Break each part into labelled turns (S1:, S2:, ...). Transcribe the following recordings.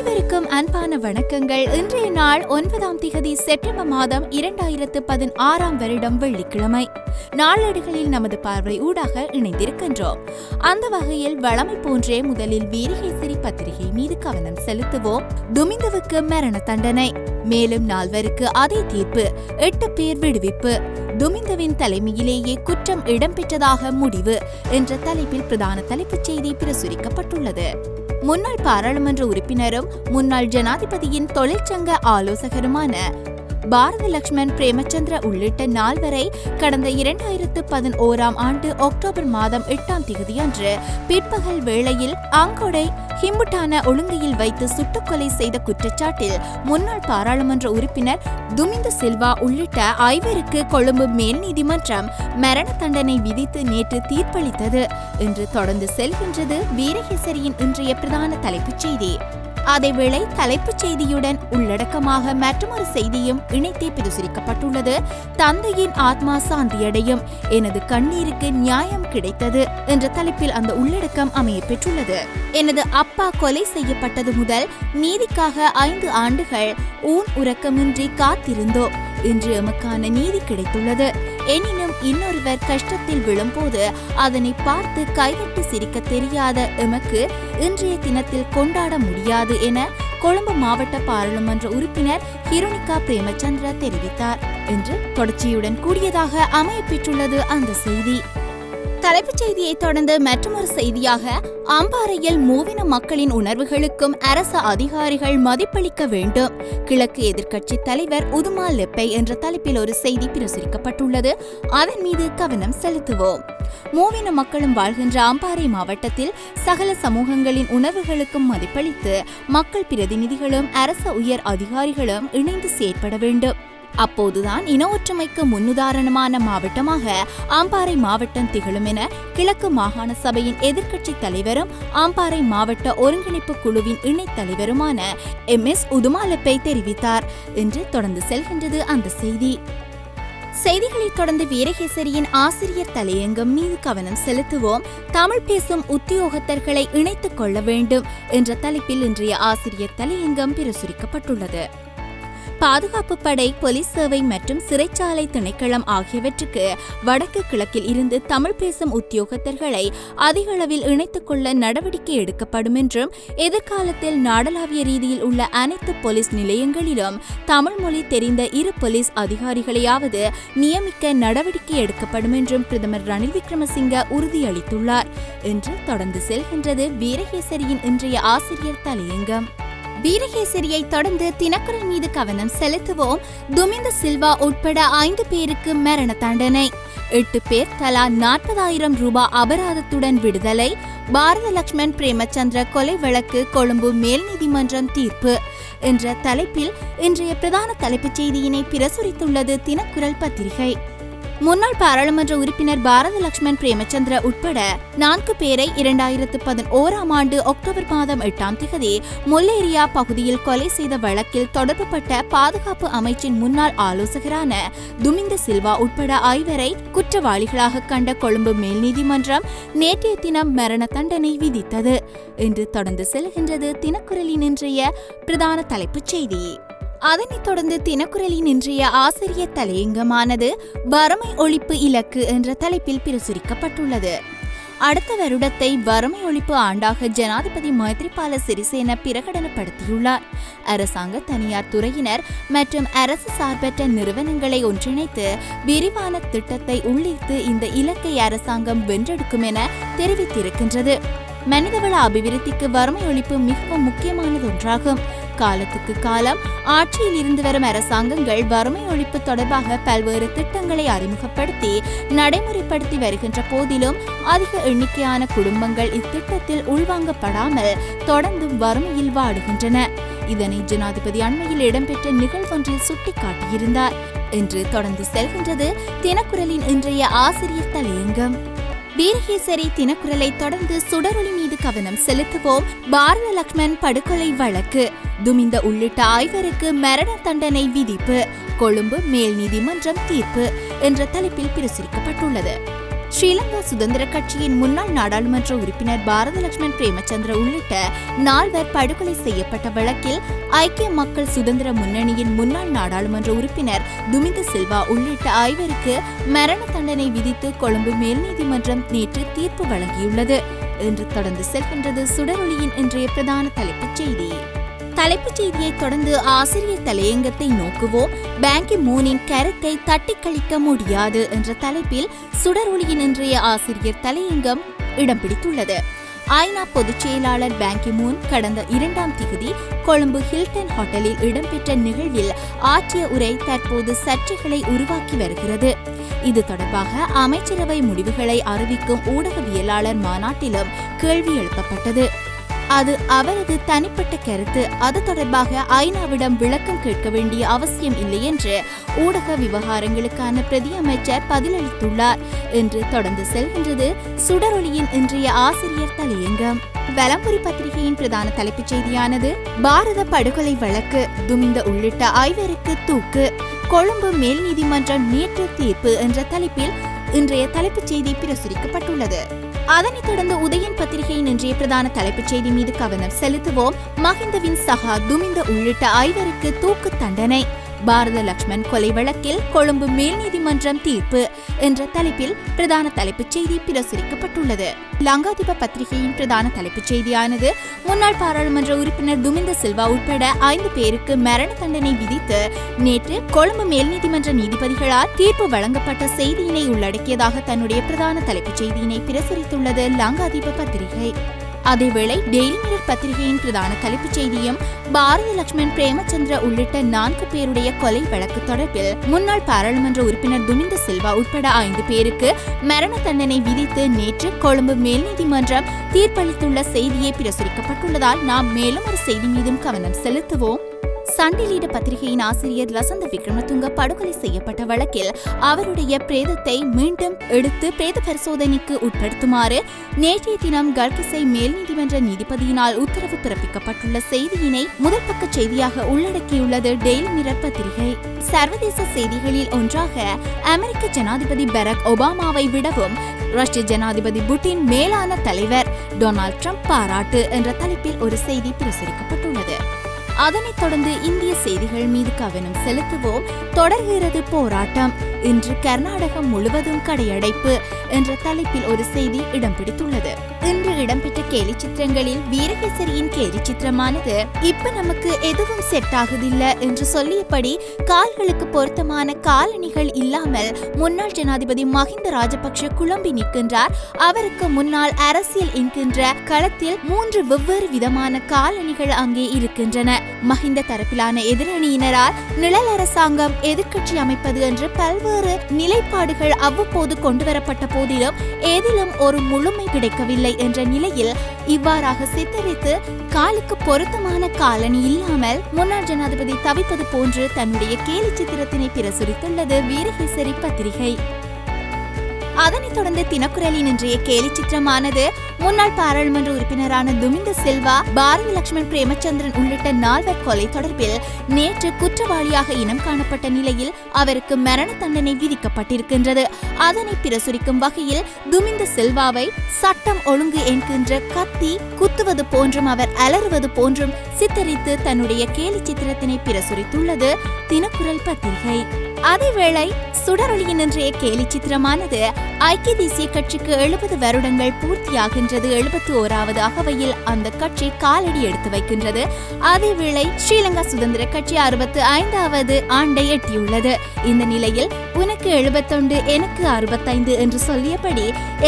S1: அனைவருக்கும் அன்பான வணக்கங்கள். இன்றைய நாள் 9ஆம் திகதி செப்டம்பர் மாதம் 2016 வருடம் வெள்ளிக்கிழமை. நாளேடுகளில் நமது பார்வை ஊடாக இணைந்திருக்கின்றோம். அந்த வகையில் வழமை போன்றே முதலில் வீரகேசரி பத்திரிகை மீது கவனம் செலுத்துவோம். துமிந்தவுக்கு மரண தண்டனை, மேலும் 4 அதே தீர்ப்பு, 8 பேர் விடுவிப்பு, துமிந்தவின் தலைமையிலேயே குற்றம் இடம்பெற்றதாக முடிவு என்ற தலைப்பில் பிரதான தலைப்புச் செய்தி பிரசுரிக்கப்பட்டுள்ளது. முன்னாள் பாராளுமன்ற உறுப்பினரும் முன்னாள் ஜனாதிபதியின் தொழிற்சங்க ஆலோசகருமான பாரத லக்ஷ்மன் பிரேமச்சந்திர உள்ளிட்ட 4 கடந்த 2011 ஆண்டு அக்டோபர் மாதம் 8ஆம் திகதியன்று பிற்பகல் வேளையில் ஆங்கொடை ஹிம்புட்டான ஒழுங்கையில் வைத்து சுட்டுக்கொலை செய்த குற்றச்சாட்டில் முன்னாள் பாராளுமன்ற உறுப்பினர் துமிந்த சில்வா உள்ளிட்ட 5 கொழும்பு மேல் நீதிமன்றம் மரண தண்டனை விதித்து நேற்று தீர்ப்பளித்தது என்று தொடர்ந்து செல்கின்றது வீரகேசரியின் இன்றைய பிரதான தலைப்புச் செய்தி. அதேவேளை தலைப்புச் செய்தியுடன் உள்ளடக்கமாக மற்றொரு செய்தியும் இணைத்தே பிரசுரிக்கப்பட்டுள்ளது. தந்தையின் ஆத்மா சாந்தியடையும், எனது கண்ணீருக்கு நியாயம் கிடைத்தது என்ற தலைப்பில் அந்த உள்ளடக்கம் அமைய பெற்றுள்ளது. எனது அப்பா கொலை செய்யப்பட்டது முதல் நீதிக்காக 5 ஆண்டுகள் ஊன் உறக்கமின்றி காத்திருந்தோம். இன்று எமக்கான நீதி கிடைத்துள்ளது. எனினும் இன்னொருவர் கஷ்டத்தில் விழும்போது அதனை பார்த்து கைகட்டி சிரிக்க தெரியாத எமக்கு இன்றைய தினத்தில் கொண்டாட முடியாது என கொழும்பு மாவட்ட பாராளுமன்ற உறுப்பினர் ஹிருணிகா பிரேமச்சந்திர தெரிவித்தார் என்று தொடர்ச்சியுடன் கூடியதாக அமையப்பெற்றுள்ளது அந்த செய்தி. தலைப்புச் செய்தியை தொடர்ந்து மற்றொரு செய்தியாக, அம்பாறையில் மூவின மக்களின் உணர்வுகளுக்கும் அரச அதிகாரிகள் மதிப்பளிக்க வேண்டும், கிழக்கு எதிர்க்கட்சி தலைவர் உதுமா லெப்பை என்ற தலைப்பில் ஒரு செய்தி பிரசுரிக்கப்பட்டுள்ளது. அதன் மீது கவனம் செலுத்துவோம். மூவின மக்களும் வாழ்கின்ற அம்பாறை மாவட்டத்தில் சகல சமூகங்களின் உணர்வுகளுக்கும் மதிப்பளித்து மக்கள் பிரதிநிதிகளும் அரச உயர் அதிகாரிகளும் இணைந்து செயற்பட வேண்டும். அப்போதுதான் இன ஒற்றுமைக்கு முன்னுதாரணமான மாவட்டமாக அம்பாறை மாவட்டம் திகழும் என கிழக்கு மாகாண சபையின் எதிர்க்கட்சி தலைவரும் அம்பாறை மாவட்ட ஒருங்கிணைப்பு குழுவின் இணைத் தலைவருமான MS உதுமா லெப்பை தெரிவித்தார் என்று தொடர்ந்து செல்கின்றது அந்த செய்தி. செய்திகளை தொடர்ந்து வீரகேசரியின் ஆசிரியர் தலையங்கம் மீது கவனம் செலுத்துவோம். தமிழ் பேசும் உத்தியோகத்தர்களை இணைத்துக் கொள்ள வேண்டும் என்ற தலைப்பில் இன்றைய ஆசிரியர் தலையங்கம் பிரசுரிக்கப்பட்டுள்ளது. பாதுகாப்பு படை, போலீஸ் சேவை மற்றும் சிறைச்சாலை திணைக்களம் ஆகியவற்றுக்கு வடக்கு கிழக்கில் இருந்து தமிழ் பேசும் உத்தியோகத்தர்களை அதிக அளவில் இணைத்துக் கொள்ள நடவடிக்கை எடுக்கப்படும் என்றும், எதிர்காலத்தில் நாடளாவிய ரீதியில் உள்ள அனைத்து போலீஸ் நிலையங்களிலும் தமிழ் மொழி தெரிந்த 2 போலீஸ் அதிகாரிகளையாவது நியமிக்க நடவடிக்கை எடுக்கப்படும் என்றும் பிரதமர் ரணில் விக்ரமசிங்க உறுதியளித்துள்ளார் என்று தொடர்ந்து செல்கின்றது வீரகேசரியின் இன்றைய ஆசிரியர் தலையங்கம். வீரகேசரியை தொடர்ந்து தினக்குரல் மீது கவனம் செலுத்துவோம். துமிந்த சில்வா உட்பட 5 பேருக்கு மரண தண்டனை, 8 பேர் தலா 40,000 ரூபாய் அபராதத்துடன் விடுதலை, பாரத லக்ஷ்மன் பிரேமச்சந்திர கொலை வழக்கு கொழும்பு மேல் நீதிமன்றம் தீர்ப்பு என்ற தலைப்பில் இன்றைய பிரதான தலைப்புச் செய்தியினை பிரசுரித்துள்ளது தினக்குரல் பத்திரிகை. முன்னாள் பாராளுமன்ற உறுப்பினர் பாரத லக்ஷ்மன் பிரேமச்சந்திர உட்பட 4 பேரை 2011 ஆண்டு அக்டோபர் மாதம் 8ஆம் திகதி முல்லேரியா பகுதியில் கொலை செய்த வழக்கில் தொடர்புபட்ட பாதுகாப்பு அமைச்சின் முன்னாள் ஆலோசகரான துமிந்த சில்வா உட்பட 5 குற்றவாளிகளாக கண்ட கொழும்பு மேல் நீதிமன்றம் நேற்றைய தினம் மரண தண்டனை விதித்தது என்று தொடர்ந்து செல்கின்றது தினக்குரலின் இன்றைய பிரதான தலைப்புச் செய்தி. அதனைத் தொடர்ந்து தினக்குரலின் இன்றைய ஆசிரியர் தலையங்கமானது வறுமை ஒழிப்பு இலக்கு என்ற தலைப்பில் பிரசுரிக்கப்பட்டுள்ளது. அடுத்த வருடத்தை வறுமை ஒழிப்பு ஆண்டாக ஜனாதிபதி மைத்ரிபால சிறிசேன பிரகடனப்படுத்தியுள்ளார். அரசாங்க, தனியார் துறையினர் மற்றும் அரசு சார்பற்ற நிறுவனங்களை ஒன்றிணைத்து விரிவான திட்டத்தை உள்ளிட்டு இந்த இலக்கை அரசாங்கம் வென்றெடுக்கும் என தெரிவித்திருக்கின்றது. மனிதவள அபிவிருத்திக்கு வறுமை ஒழிப்பு மிகவும் முக்கியமானது ஒன்றாகும். காலத்துக்கு காலம் ஆட்சியில் இருந்து வரும் அரசாங்கங்கள் வறுமை ஒழிப்பு தொடர்பாக பல்வேறு திட்டங்களை அறிமுகப்படுத்தி நடைமுறைப்படுத்தி வருகின்ற போதிலும் அதிக எண்ணிக்கையான குடும்பங்கள் இத்திட்டத்தில் உள்வாங்கப்படாமல் தொடர்ந்தும் வறுமையில் வாடுகின்றன. இதனை ஜனாதிபதி அண்மையில் இடம்பெற்ற நிகழ்வொன்றில் சுட்டிக்காட்டியிருந்தார் என்று தொடர்ந்து செல்கின்றது தினக்குரலின் இன்றைய ஆசிரியர் தலையங்கம். வீரகேசரி தினக்குரலை தொடர்ந்து சுடரொளி மீது கவனம் செலுத்துவோம். பாரத லக்ஷ்மன் படுகொலை வழக்கு, துமிந்த உள்ளிட்ட 5 மரண தண்டனை விதிப்பு, கொழும்பு மேல் நீதிமன்றம் தீர்ப்பு என்ற தலைப்பில் பிரசுரிக்கப்பட்டுள்ளது. ஸ்ரீலங்கா சுதந்திர கட்சியின் முன்னாள் நாடாளுமன்ற உறுப்பினர் பாரத லட்சுமன் பிரேமச்சந்திர உள்ளிட்ட 4 படுகொலை செய்யப்பட்ட வழக்கில் ஐக்கிய மக்கள் சுதந்திர முன்னணியின் முன்னாள் நாடாளுமன்ற உறுப்பினர் துமிந்த சில்வா உள்ளிட்ட 5 மரண தண்டனை விதித்து கொழும்பு மேல் நீதிமன்றம் நேற்று தீர்ப்பு வழங்கியுள்ளது என்று தொடர்ந்து செல்கின்றது சுடரொளியின் இன்றைய பிரதான தலைப்புச் செய்தி. தலைப்புச் செய்தியை தொடர்ந்து ஆசிரியர் தலையங்கத்தை நோக்குவோம், பாங்கி மூனின் கருத்தை தட்டி கழிக்க முடியாது என்ற தலைப்பில் சுடரொளியின் இன்றைய ஆசிரியர் தலையங்கம் இடம் பிடித்துள்ளது. ஐநா பொதுச் செயலாளர் பாங்கி மூன் கடந்த 2ஆம் திகதி கொழும்பு ஹில்டன் ஹோட்டலில் இடம்பெற்ற நிகழ்வில் ஆற்றிய உரை தற்போது சர்ச்சைகளை உருவாக்கி வருகிறது. இது தொடர்பாக அமைச்சரவை முடிவுகளை அறிவிக்கும் ஊடகவியலாளர் மாநாட்டிலும் கேள்வி எழுப்பப்பட்டது. அது அவரது தனிப்பட்ட கருத்து, அது தொடர்பாக ஐநாவிடம் விளக்கம் கேட்க வேண்டிய அவசியம் இல்லை என்று ஊடக விவகாரங்களுக்கான பிரதி அமைச்சர் பதிலளித்துள்ளார் என்று தொடர்ந்து செல்கின்றது சுடரொளியின் இன்றைய ஆசிரியர் தலையங்கம். வலம்புரி பத்திரிகையின் பிரதான தலைப்புச் செய்தியானது பாரத படுகொலை வழக்கு, துமிந்த உள்ளிட்ட 5 தூக்கு, கொழும்பு மேல் நீதிமன்றம் நேற்று தீர்ப்பு என்ற தலைப்பில் இன்றைய தலைப்புச் செய்தி பிரசுரிக்கப்பட்டுள்ளது. அதனைத் தொடர்ந்து உதயன் பத்திரிகையின் இன்றைய பிரதான தலைப்புச் செய்தி மீது கவனம் செலுத்துவோம். மஹிந்தவின் சகா துமிந்த உள்ளிட்ட 5 தூக்கு தண்டனை, பாரத லட்சுமன் கொலை வழக்கில் கொழும்பு மேல் நீதிமன்றம் தீர்ப்பு என்ற தலைப்பில் பிரதான தலைப்புச் செய்தி பிரசுரிக்கப்பட்டுள்ளது. லங்காதீப பத்திரிகையின் பிரதான தலைப்புச் செய்தியானது முன்னாள் பாராளுமன்ற உறுப்பினர் துமிந்த சில்வா உட்பட 5 பேருக்கு மரண தண்டனை விதித்து நேற்று கொழும்பு மேல் நீதிமன்ற நீதிபதிகளால் தீர்ப்பு வழங்கப்பட்ட செய்தியினை உள்ளடக்கியதாக தன்னுடைய பிரதான தலைப்புச் செய்தியினை பிரசுரித்துள்ளது லங்காதீப பத்திரிகை. அதேவேளை டெய்லி மிரர் பத்திரிகையின் பிரதான தலைப்புச் செய்தியும் பாரத லட்சுமன் பிரேமச்சந்திர உள்ளிட்ட 4 பேருடைய கொலை வழக்கு தொடர்பில் முன்னாள் பாராளுமன்ற உறுப்பினர் துமிந்த சில்வா உட்பட 5 பேருக்கு மரண தண்டனை விதித்து நேற்று கொழும்பு மேல் நீதிமன்றம் தீர்ப்பளித்துள்ள செய்தியை பிரசுரிக்கப்பட்டுள்ளதால் நாம் மேலும் ஒரு செய்தி மீதும் கவனம் செலுத்துவோம். சண்டே லீடர் பத்திரிகையின் ஆசிரியர் லசந்த விக்ரமதுங்க படுகொலை செய்யப்பட்ட வழக்கில் அவருடைய பிரேதத்தை மீண்டும் எடுத்து பிரேத பரிசோதனைக்கு உட்படுத்துமாறு நேற்றைய தினம் கல்கிசை மேல் நீதிமன்ற நீதிபதியினால் உத்தரவு பிறப்பிக்கப்பட்டுள்ள செய்தியினை முதல் பக்க செய்தியாக உள்ளடக்கியுள்ளது டெய்லி மிரர் பத்திரிகை. சர்வதேச செய்திகளில் ஒன்றாக அமெரிக்க ஜனாதிபதி பராக் ஒபாமாவை விடவும் ரஷ்ய ஜனாதிபதி புட்டின் மேலான தலைவர் டொனால்ட் ட்ரம்ப் பாராட்டு என்ற தலைப்பில் ஒரு செய்தி பிரசுரிக்கப்பட்டுள்ளது. அதனைத் தொடர்ந்து இந்திய செய்திகள் மீது கவனம் செலுத்துவோம். தொடர்கிறது போராட்டம், இன்று கர்நாடகம் முழுவதும் கடையடைப்பு என்ற தலைப்பில் ஒரு செய்தி இடம் பிடித்துள்ளது. இன்று இடம்பெற்ற கேலி சித்திரங்களில் வீரகேசரியின் கேலி சித்திரமானது இப்ப நமக்கு எதுவும் செட் ஆகுதில்ல என்று சொல்லியபடி கால்களுக்கு பொருத்தமான காலணிகள் இல்லாமல் முன்னாள் ஜனாதிபதி மஹிந்த ராஜபக்ஷ குழம்பி நிற்கின்றார். அவருக்கு முன்னால் அரசியல் என்கின்ற களத்தில் 3 வெவ்வேறு விதமான காலணிகள் அங்கே இருக்கின்றன. மஹிந்த தரப்பிலான எதிரணியினரால் நிழல் அரசாங்கம், எதிர்க்கட்சி அமைப்பது என்று பல்வேறு நிலைப்பாடுகள் அவ்வப்போது கொண்டுவரப்பட்ட போதிலும் ஏதிலும் ஒரு முழுமை கிடைக்கவில்லை என்ற நிலையில் இவ்வாறாக சித்தரித்து காலுக்கு பொருத்தமான காலணி இல்லாமல் முன்னாள் ஜனாதிபதி தவிப்பது போன்று தன்னுடைய கேலி சித்திரத்தினை பிரசுரித்துள்ளது வீரகேசரி பத்திரிகை. அதனைத் தொடர்ந்து தினக்குரலின் இன்றைய கேலி சித்திரமானது முன்னாள் பாராளுமன்ற உறுப்பினரான துமிந்த சில்வா, பாரத லட்சுமன் பிரேமச்சந்திரன் உள்ளிட்ட 4 கொலை தொடர்பில் நேற்று குற்றவாளியாக இனம் காணப்பட்ட நிலையில் அவருக்கு மரண தண்டனை விதிக்கப்பட்டிருக்கின்றது. அதனை பிரசுரிக்கும் வகையில் துமிந்த சில்வாவை சட்டம் ஒழுங்கு என்கின்ற கத்தி குத்துவது போன்றும் அவர் அலறுவது போன்றும் சித்தரித்து தன்னுடைய கேலி சித்திரத்தினை பிரசுரித்துள்ளது தினக்குரல் பத்திரிகை. அதேவேளை சுடரொளியின் இன்றைய கேலி சித்திரமானது ஐக்கிய தேசிய கட்சிக்கு 70 வருடங்கள் பூர்த்தியாகின்றது. 71வது அகவையில் அந்த கட்சி காலடி எடுத்து வைக்கின்றது. அதேவேளை ஸ்ரீலங்கா சுதந்திர கட்சி 65வது ஆண்டை எட்டியுள்ளது. இந்த நிலையில் உனக்கு 71 எனக்கு 65 என்று சொல்லியபடி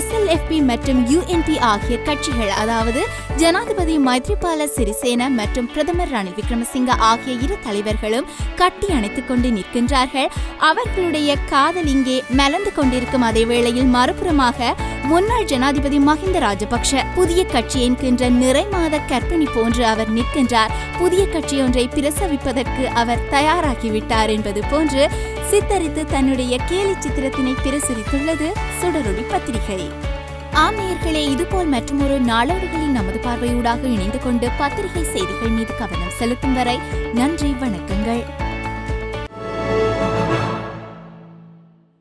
S1: SLFP மற்றும் UNP ஆகிய கட்சிகள், அதாவது ஜனாதிபதி மைத்ரிபால சிறிசேன மற்றும் பிரதமர் ரணில் விக்ரமசிங்க ஆகிய 2 தலைவர்களும் கட்டி அணைத்துக் கொண்டு நிற்கின்றார்கள். அவர்களுடைய காதல் இங்கே மலர்ந்து கொண்டிருக்கும் அதே வேளையில் மறுபுறமாக முன்னாள் ஜனாதிபதி மஹிந்த ராஜபக்ஷ புதிய கட்சி என்கின்ற நிறைமாத கற்பிணி போன்று அவர் நிற்கின்றார். புதிய கட்சி ஒன்றை பிரசவிப்பதற்கு அவர் தயாராகிவிட்டார் என்பது போன்று சித்தரித்து தன்னுடைய கேலி சித்திரத்தினை பிரசுரித்துள்ளது சுடரொளி பத்திரிகை. நேயர்களே, இதுபோல் மற்றொரு நாளேடுகளில் நமது பார்வையூடாக இணைந்து கொண்டு பத்திரிகை செய்திகள் மீது கவனம் செலுத்தும் வரை நன்றி, வணக்கங்கள்.